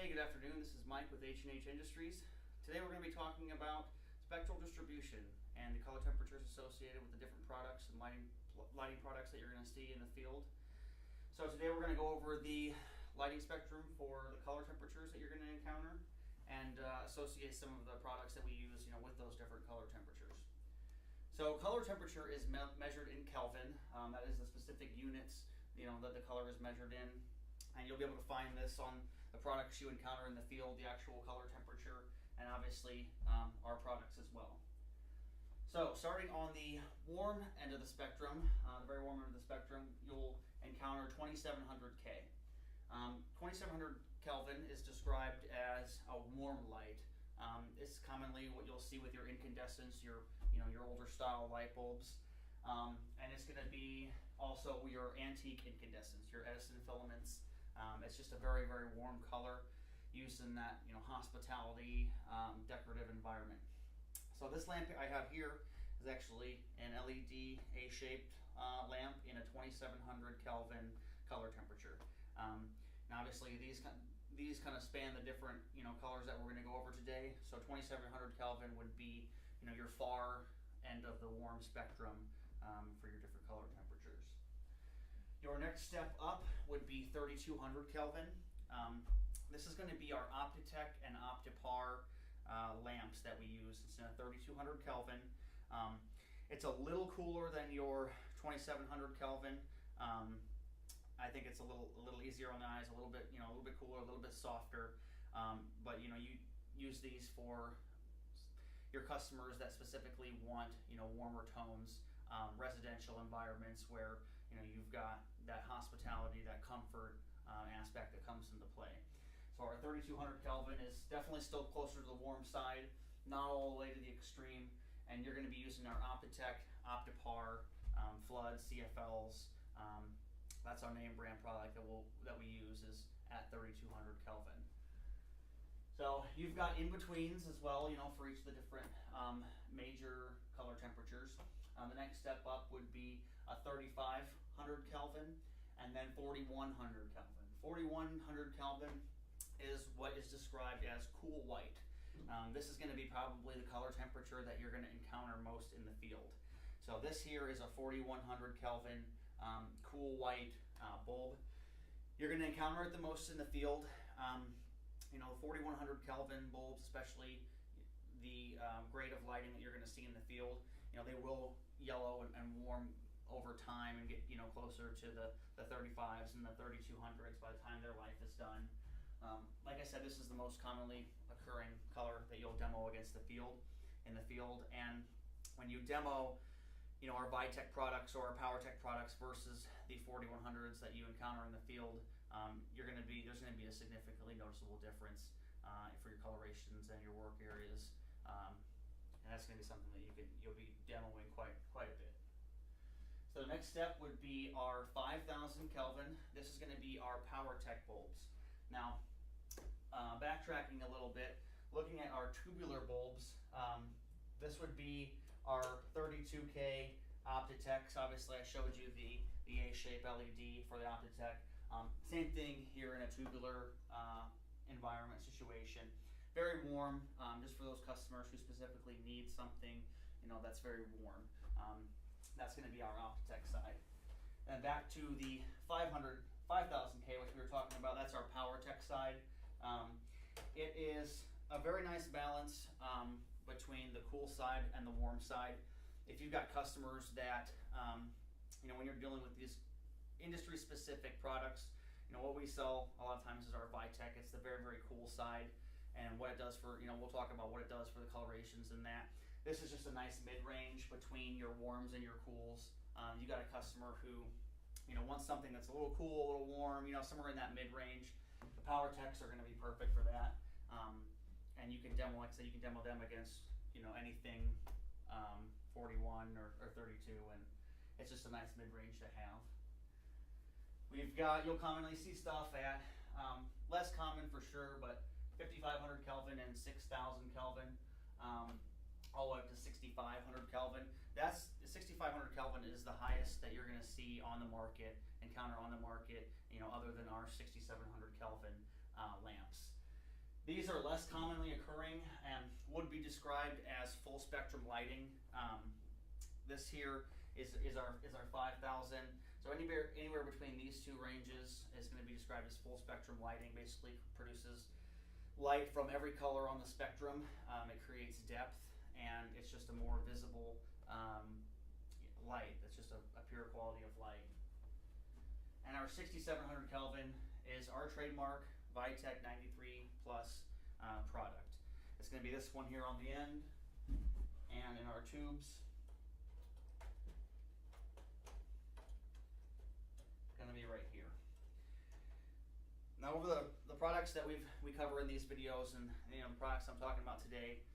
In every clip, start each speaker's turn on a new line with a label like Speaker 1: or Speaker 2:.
Speaker 1: Hey, good afternoon. This is Mike with H&H Industries. Today we're going to be talking about spectral distribution and the color temperatures associated with the different products and lighting products that you're going to see in the field. So today we're going to go over the lighting spectrum for the color temperatures that you're going to encounter and associate some of the products that we use, with those different color temperatures. So color temperature is measured in Kelvin. That is the specific units, that the color is measured in. And you'll be able to find this on the products you encounter in the field, the actual color temperature, and obviously our products as well. So starting on the warm end of the spectrum, the very warm end of the spectrum, you'll encounter 2700 K. 2700 Kelvin is described as a warm light. It's commonly what you'll see with your incandescents, your older style light bulbs. And it's going to be also your antique incandescents, your Edison filaments. It's just a very, very warm color used in that hospitality, decorative environment. So this lamp I have here is actually an LED A-shaped lamp in a 2700 Kelvin color temperature. Now obviously these kind of span the different colors that we're going to go over today. So 2700 Kelvin would be your far end of the warm spectrum for your different color temperatures. Your next step up would be 3200 Kelvin. This is going to be our Optitec and Optipar lamps that we use. It's in a 3200 Kelvin. It's a little cooler than your 2700 Kelvin. I think it's a little easier on the eyes, a little bit cooler, a little bit softer. But you use these for your customers that specifically want warmer tones, residential environments where you've got that hospitality, that comfort aspect that comes into play. So our 3200 Kelvin is definitely still closer to the warm side, not all the way to the extreme. And you're going to be using our Optitec, Optipar, Flood, CFLs. That's our name brand product that we use is at 3200 Kelvin. So you've got in-betweens as well, for each of the different major color temperatures. The next step up would be a 3500 Kelvin and then 4100 Kelvin. 4100 Kelvin is what is described as cool white. This is going to be probably the color temperature that you're going to encounter most in the field. So this here is a 4100 Kelvin cool white bulb. You're going to encounter it the most in the field. The 4100 Kelvin bulbs, especially the grade of lighting that you're going to see in the field, they will yellow and warm over time and get closer to the 35s and the 3200s by the time their life is done. Like I said, this is the most commonly occurring color that you'll demo in the field. And when you demo our Vitec products or our PowerTech products versus the 4100s that you encounter in the field, there's going to be a significantly noticeable difference for your colorations and your work areas, and that's going to be something that you'll be demoing quite a bit. So the next step would be our 5000 Kelvin. This is going to be our PowerTech bulbs. Now, backtracking a little bit, looking at our tubular bulbs, this would be our 32K Optitec. Obviously I showed you the A-shape LED for the Optitec. Same thing here in a tubular environment situation. Very warm, just for those customers who specifically need something that's very warm. That's going to be our Optitec side. And back to the 5000K, which we were talking about, that's our PowerTech side. It is a very nice balance between the cool side and the warm side. If you've got customers that, when you're dealing with these industry-specific products, what we sell a lot of times is our Vitec. It's the very, very cool side, and what it does for, we'll talk about what it does for the colorations and that. This is just a nice mid-range between your warms and your cools. You got a customer who, wants something that's a little cool, a little warm, somewhere in that mid-range. The PowerTechs are going to be perfect for that. And you can demo, like I said, you can demo them against, anything 41 or 32, and it's just a nice mid-range to have. You'll commonly see stuff at, less common for sure, but 5500 Kelvin and 6000 Kelvin, all the way up to 6500 Kelvin. 6500 Kelvin is the highest that you're going to see on the market, encounter on the market, other than our 6700 Kelvin lamps. These are less commonly occurring and would be described as full spectrum lighting. This here is our 5,000. So anywhere between these two ranges is going to be described as full spectrum lighting. Basically produces light from every color on the spectrum. It creates depth, and it's just a more visible light. It's just a pure quality of light. And our 6700 Kelvin is our trademark Vitek 93 Plus product. It's going to be this one here on the end, and in our tubes, going to be right here. Now, over the products that we cover in these videos, and the products I'm talking about today,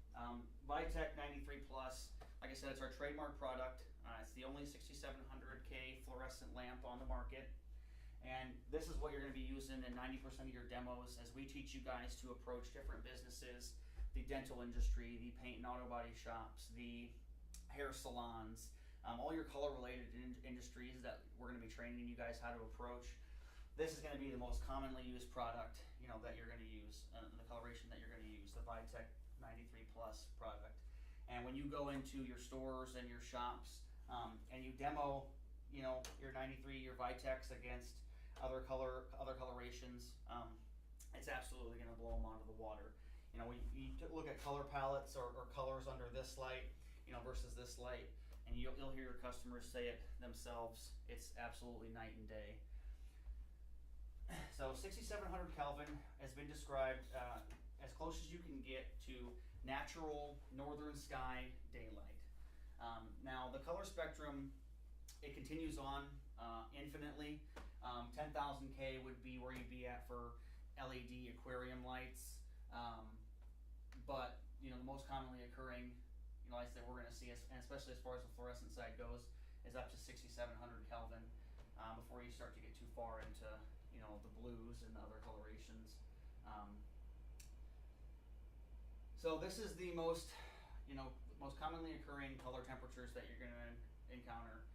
Speaker 1: Vitek 93 Plus, like I said, it's our trademark product. It's the only 6700K fluorescent lamp on the market. And this is what you're going to be using in 90% of your demos as we teach you guys to approach different businesses, the dental industry, the paint and auto body shops, the hair salons, all your color related industries that we're going to be training you guys how to approach. This is going to be the most commonly used product, that you're going to use, the coloration that you're going to use, the Vitek 93 Plus product. And when you go into your stores and your shops, and you demo, your 93, your Viteks against other colorations, it's absolutely going to blow them out of the water. You look at color palettes or colors under this light, versus this light, and you'll hear your customers say it themselves. It's absolutely night and day. So 6700 Kelvin has been described as close as you can get to natural northern sky daylight. Now the color spectrum, it continues on infinitely. 10,000K would be where you'd be at for LED aquarium lights. But the most commonly occurring lights that we're going to see, and especially as far as the fluorescent side goes, is up to 6700 Kelvin before you start to get too far into the blues and other colorations. So this is the most commonly occurring color temperatures that you're going to encounter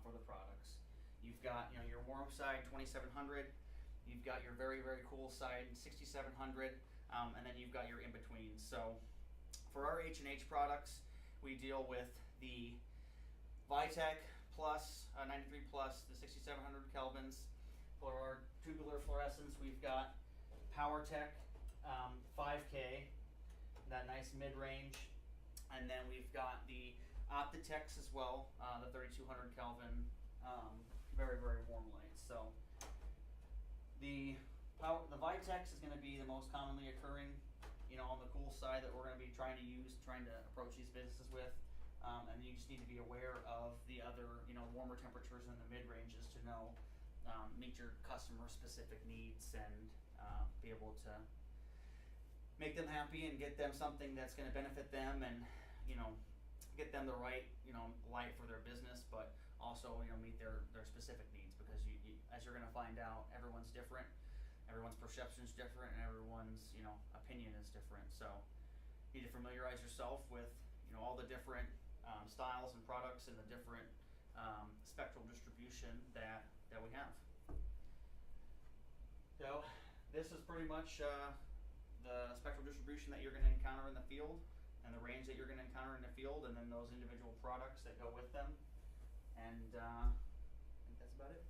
Speaker 1: for the products. You've got your warm side 2700, you've got your very, very cool side 6700, and then you've got your in-betweens. So for our H&H products, we deal with the Vitek Plus 93 Plus, the 6700 Kelvins. For our tubular fluorescence, we've got PowerTech 5K, that nice mid-range, and then we've got the Optitex as well, the 3200 Kelvin, very, very warm lights. So the Vitex is going to be the most commonly occurring, on the cool side that we're going to be trying to approach these businesses with. And you just need to be aware of the other, warmer temperatures in the mid-ranges to meet your customer specific needs and be able to make them happy and get them something that's going to benefit them and, get them the right, light for their business, but also, meet their specific needs, because as you're going to find out, everyone's different, everyone's perception is different, and everyone's, opinion is different. So you need to familiarize yourself with, all the different styles and products and the different spectral distribution that we have. So this is pretty much the spectral distribution that you're going to encounter in the field, and the range that you're going to encounter in the field, and then those individual products that go with them. And I think that's about it.